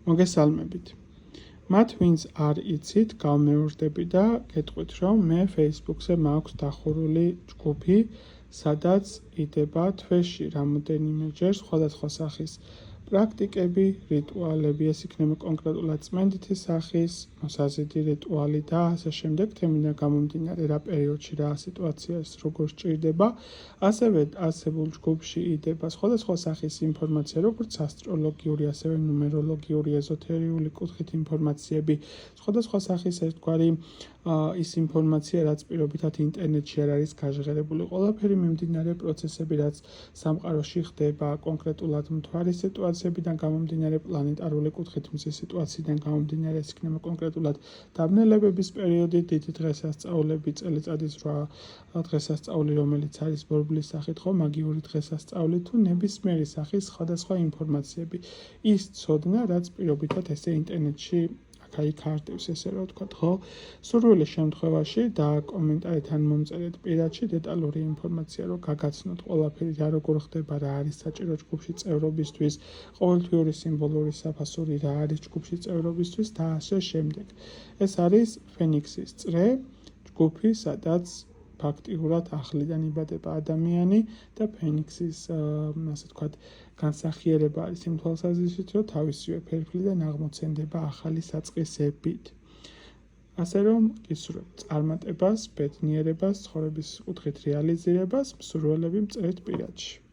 მოგესალმებით. მათ ვინც არ იცით, გავმეორდები და გეტყვით, რომ მე Facebook-ზე მაქვს დახურული ჯგუფი, სადაც იდება თვეში რამოდენიმეჯერ სხვადასხვა სახის პრაქტიკები, რიტუალები, ეს იქნება კონკრეტულად წმენდითი სახის, მოსაზრედი რიტუალი და ასე შემდეგ, თემიდან გამომდინარე რა პერიოდში რა სიტუაციას როგორ სჭირდება. ასევე არსებულ ჯგუფში იდება სხვადასხვა სახის ინფორმაცია, როგორც ასტროლოგიური, ასევე ნუმეროლოგიური, ეზოთერიული კუთხით ინფორმაციები, სხვადასხვა სახის ერთგვარი ის ინფორმაცია, რაც პირობითად ინტერნეტში არ არის გაჟღერებული, ყველაფერი მიმდინარე პროცესები, რაც სამყაროში ხდება, კონკრეტულად მთვარის სიტუაციებიდან გამომდინარე, პლანეტარული კუთხით მზის სიტუაციიდან გამომდინარე, ეს იქნება კონკრეტულად დაბნელებების პერიოდი, დიდი დღესასწაულები, წელიწადის 8 დღესასწაული, რომელიც არის ბორბლის სახით, ხო, მაგიური დღესასწაული თუ ნებისმიერი სახის სხვადასხვა ინფორმაციები. ის ცოდნა, რაც პირობითად ესე ინტერნეტში ქართევს, ესე რა ვთქვათ, ხო? სურვილი შემთხვევაში და კომენტარიდან მომწერეთ პირადში დეტალური ინფორმაცია, რომ გაგაცნოთ ყველაფერი რა როგორ ხდება, რა არის საჭირო ჯგუფში წევრობისთვის, ყოველთვიური სიმბოლური საფასური რა არის ჯგუფში წევრობისთვის და ასე შემდეგ. ეს არის ფენიქსის წრე, ჯგუფი, სადაც ფაქტიურად ახლიდან იბადება ადამიანი და ფენიქსის, ასე ვთქვათ, განსახიერება არის იმ თვალსაზრისით, რომ თავისივე ფერფლიდან აღმოცენდება ახალი საწყისებით. ასე რომ გისურვებთ წარმატებას, ბედნიერებას, ცხოვრების კუთხით რეალიზირებას, მსურველები მწერეთ პირადში.